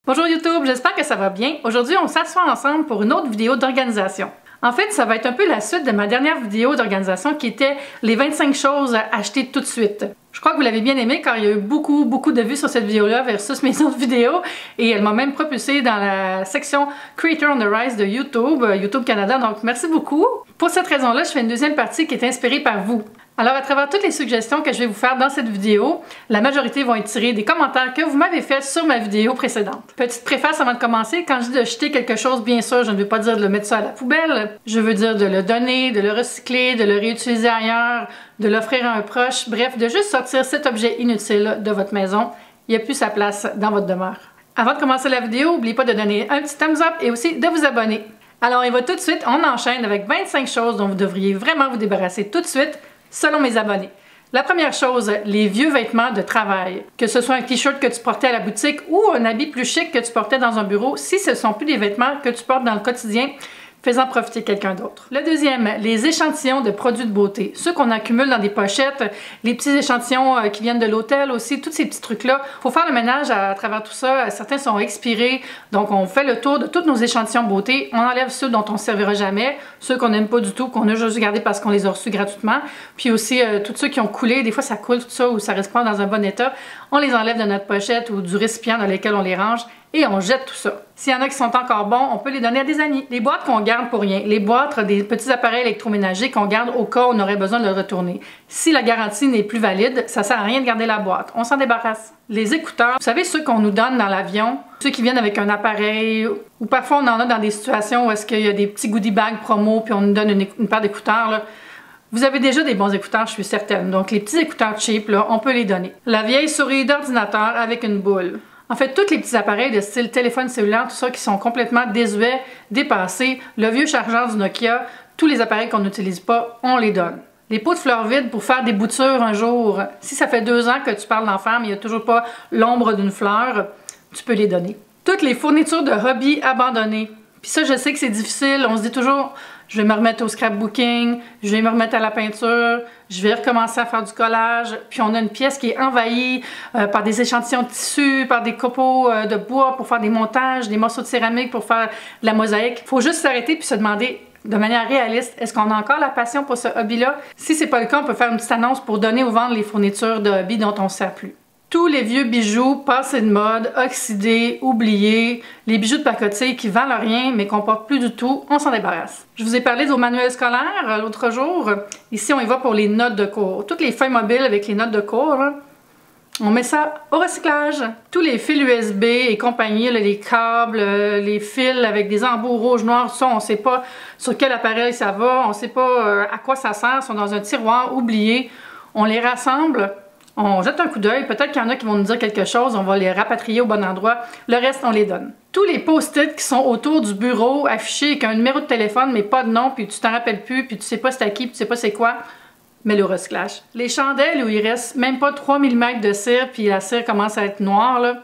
Bonjour YouTube, j'espère que ça va bien. Aujourd'hui, on s'assoit ensemble pour une autre vidéo d'organisation. En fait, ça va être un peu la suite de ma dernière vidéo d'organisation qui était les 25 choses à acheter tout de suite. Je crois que vous l'avez bien aimé car il y a eu beaucoup de vues sur cette vidéo-là versus mes autres vidéos et elle m'a même propulsée dans la section Creator on the Rise de YouTube, YouTube Canada, donc merci beaucoup. Pour cette raison-là, je fais une deuxième partie qui est inspirée par vous. Alors, à travers toutes les suggestions que je vais vous faire dans cette vidéo, la majorité vont être tirées des commentaires que vous m'avez faits sur ma vidéo précédente. Petite préface avant de commencer, quand je dis de jeter quelque chose, bien sûr, je ne veux pas dire de le mettre ça à la poubelle. Je veux dire de le donner, de le recycler, de le réutiliser ailleurs, de l'offrir à un proche, bref, de juste sortir cet objet inutile de votre maison. Il n'y a plus sa place dans votre demeure. Avant de commencer la vidéo, n'oubliez pas de donner un petit thumbs up et aussi de vous abonner. Alors, il va tout de suite, on enchaîne avec 25 choses dont vous devriez vraiment vous débarrasser tout de suite, selon mes abonnés. La première chose, les vieux vêtements de travail. Que ce soit un t-shirt que tu portais à la boutique ou un habit plus chic que tu portais dans un bureau, si ce ne sont plus des vêtements que tu portes dans le quotidien, fais-en profiter quelqu'un d'autre. Le deuxième, les échantillons de produits de beauté. Ceux qu'on accumule dans des pochettes, les petits échantillons qui viennent de l'hôtel aussi, tous ces petits trucs-là. Il faut faire le ménage à travers tout ça. Certains sont expirés, donc on fait le tour de tous nos échantillons beauté. On enlève ceux dont on ne servira jamais, ceux qu'on n'aime pas du tout, qu'on a juste gardés parce qu'on les a reçus gratuitement. Puis aussi, tous ceux qui ont coulé, des fois ça coule tout ça ou ça reste pas dans un bon état. On les enlève de notre pochette ou du récipient dans lequel on les range et on jette tout ça. S'il y en a qui sont encore bons, on peut les donner à des amis. Les boîtes qu'on garde pour rien, les boîtes des petits appareils électroménagers qu'on garde au cas où on aurait besoin de le retourner. Si la garantie n'est plus valide, ça sert à rien de garder la boîte. On s'en débarrasse. Les écouteurs, vous savez ceux qu'on nous donne dans l'avion, ceux qui viennent avec un appareil, ou parfois on en a dans des situations où est-ce qu'il y a des petits goodie bags promo puis on nous donne une paire d'écouteurs là. Vous avez déjà des bons écouteurs, je suis certaine. Donc les petits écouteurs cheap, là, on peut les donner. La vieille souris d'ordinateur avec une boule. En fait, tous les petits appareils de style téléphone cellulaire, tout ça qui sont complètement désuets, dépassés, le vieux chargeur du Nokia, tous les appareils qu'on n'utilise pas, on les donne. Les pots de fleurs vides pour faire des boutures un jour. Si ça fait 2 ans que tu parles d'en faire, mais il n'y a toujours pas l'ombre d'une fleur, tu peux les donner. Toutes les fournitures de hobby abandonnées. Puis ça, je sais que c'est difficile. On se dit toujours, je vais me remettre au scrapbooking, je vais me remettre à la peinture, je vais recommencer à faire du collage. Puis on a une pièce qui est envahie par des échantillons de tissu, par des copeaux de bois pour faire des montages, des morceaux de céramique pour faire de la mosaïque. Il faut juste s'arrêter puis se demander de manière réaliste, est-ce qu'on a encore la passion pour ce hobby-là? Si c'est pas le cas, on peut faire une petite annonce pour donner ou vendre les fournitures de hobby dont on ne sert plus. Tous les vieux bijoux passés de mode, oxydés, oubliés, les bijoux de pacotille qui valent rien mais qu'on porte plus du tout, on s'en débarrasse. Je vous ai parlé de vos manuels scolaires l'autre jour. Ici, on y va pour les notes de cours. Toutes les feuilles mobiles avec les notes de cours, là, on met ça au recyclage. Tous les fils USB et compagnie, là, les câbles, les fils avec des embouts rouges, noirs, ça, on ne sait pas sur quel appareil ça va, on ne sait pas à quoi ça sert, ils sont dans un tiroir oublié. On les rassemble. On jette un coup d'œil, peut-être qu'il y en a qui vont nous dire quelque chose, on va les rapatrier au bon endroit. Le reste, on les donne. Tous les post-it qui sont autour du bureau, affichés avec un numéro de téléphone, mais pas de nom, puis tu t'en rappelles plus, puis tu sais pas c'est à qui, puis tu sais pas c'est quoi, mets-le au recyclage. Les chandelles où il reste même pas 3 mm de cire, puis la cire commence à être noire, là,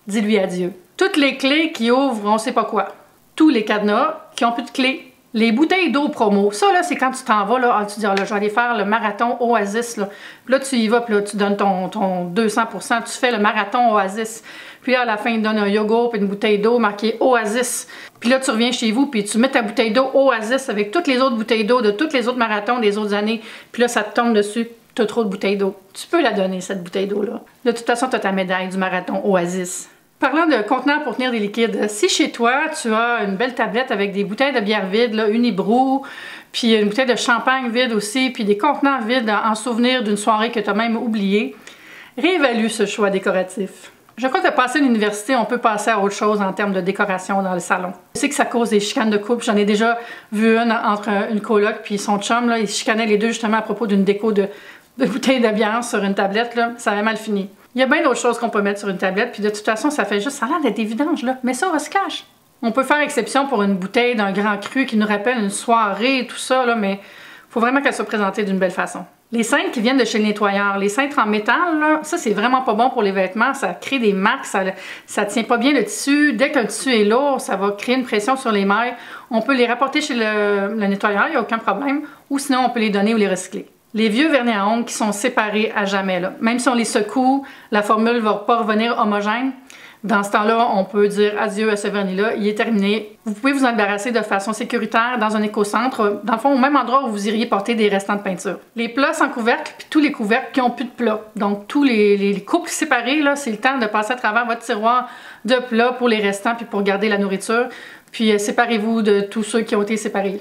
dis-lui adieu. Toutes les clés qui ouvrent on sait pas quoi. Tous les cadenas qui ont plus de clés. Les bouteilles d'eau promo, ça là, c'est quand tu t'en vas, là, tu dis, là, je vais aller faire le marathon Oasis, là. Puis là, tu y vas, puis là, tu donnes ton 200%, tu fais le marathon Oasis. Puis là, à la fin, ils te donnent un yogourt puis une bouteille d'eau marquée Oasis. Puis là, tu reviens chez vous, puis tu mets ta bouteille d'eau Oasis avec toutes les autres bouteilles d'eau de tous les autres marathons des autres années. Puis là, ça te tombe dessus, tu as trop de bouteilles d'eau. Tu peux la donner, cette bouteille d'eau-là. De toute façon, tu as ta médaille du marathon Oasis. Parlant de contenants pour tenir des liquides, si chez toi, tu as une belle tablette avec des bouteilles de bière vides, là, Unibrou, puis une bouteille de champagne vide aussi, puis des contenants vides en souvenir d'une soirée que tu as même oubliée, réévalue ce choix décoratif. Je crois que passer à l'université, on peut passer à autre chose en termes de décoration dans le salon. Je sais que ça cause des chicanes de couple. J'en ai déjà vu une entre une coloc puis son chum, là, ils se chicanaient les deux justement à propos d'une déco de bouteille de bière sur une tablette, là. Ça avait mal fini. Il y a bien d'autres choses qu'on peut mettre sur une tablette, puis de toute façon, ça fait juste, ça a l'air d'être des vidanges, là. Mets ça au recyclage. On peut faire exception pour une bouteille d'un grand cru qui nous rappelle une soirée et tout ça, là, mais il faut vraiment qu'elle soit présentée d'une belle façon. Les cintres qui viennent de chez le nettoyeur, les cintres en métal, là, ça c'est vraiment pas bon pour les vêtements, ça crée des marques, ça tient pas bien le tissu. Dès qu'un tissu est lourd, ça va créer une pression sur les mailles. On peut les rapporter chez le nettoyeur, il n'y a aucun problème, ou sinon on peut les donner ou les recycler. Les vieux vernis à ongles qui sont séparés à jamais, là. Même si on les secoue, la formule ne va pas revenir homogène. Dans ce temps-là, on peut dire adieu à ce vernis-là, il est terminé. Vous pouvez vous en débarrasser de façon sécuritaire dans un éco-centre, dans le fond, au même endroit où vous iriez porter des restants de peinture. Les plats sans couvercle, puis tous les couvercles qui n'ont plus de plats. Donc, tous les couples séparés, là, c'est le temps de passer à travers votre tiroir de plats pour les restants, puis pour garder la nourriture. Puis, séparez-vous de tous ceux qui ont été séparés.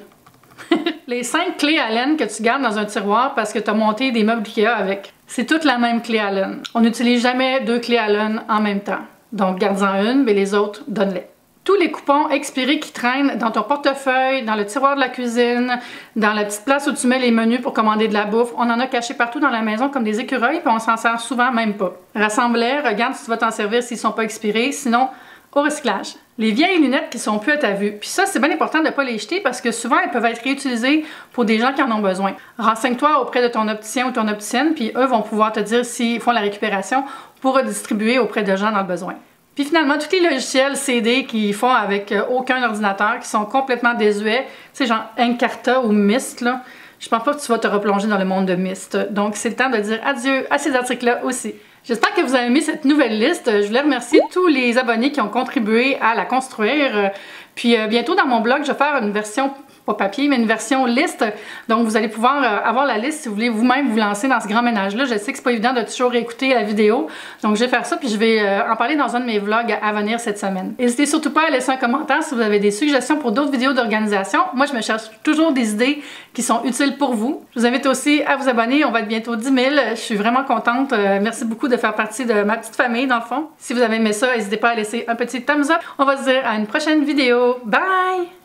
Les 5 clés Allen que tu gardes dans un tiroir parce que tu as monté des meubles Ikea avec, c'est toute la même clé Allen. On n'utilise jamais 2 clés Allen en même temps. Donc, garde-en une, mais les autres, donne-les. Tous les coupons expirés qui traînent dans ton portefeuille, dans le tiroir de la cuisine, dans la petite place où tu mets les menus pour commander de la bouffe, on en a caché partout dans la maison comme des écureuils, puis on s'en sert souvent même pas. Rassemble-les, regarde si tu vas t'en servir s'ils sont pas expirés, sinon, au recyclage. Les vieilles lunettes qui sont plus à ta vue. Puis ça, c'est bien important de ne pas les jeter parce que souvent, elles peuvent être réutilisées pour des gens qui en ont besoin. Renseigne-toi auprès de ton opticien ou ton opticienne, puis eux vont pouvoir te dire s'ils font la récupération pour redistribuer auprès de gens dans le besoin. Puis finalement, tous les logiciels CD qu'ils font avec aucun ordinateur, qui sont complètement désuets, tu sais, genre Encarta ou Mist, là, je pense pas que tu vas te replonger dans le monde de Mist. Donc, c'est le temps de dire adieu à ces articles-là aussi. J'espère que vous avez aimé cette nouvelle liste. Je voulais remercier tous les abonnés qui ont contribué à la construire. Puis bientôt dans mon blog, je vais faire une version, pas papier, mais une version liste. Donc vous allez pouvoir avoir la liste si vous voulez vous-même vous lancer dans ce grand ménage-là. Je sais que c'est pas évident de toujours écouter la vidéo. Donc je vais faire ça puis je vais en parler dans un de mes vlogs à venir cette semaine. N'hésitez surtout pas à laisser un commentaire si vous avez des suggestions pour d'autres vidéos d'organisation. Moi, je me cherche toujours des idées qui sont utiles pour vous. Je vous invite aussi à vous abonner. On va être bientôt 10 000. Je suis vraiment contente. Merci beaucoup de faire partie de ma petite famille, dans le fond. Si vous avez aimé ça, n'hésitez pas à laisser un petit thumbs up. On va se dire à une prochaine vidéo. Bye!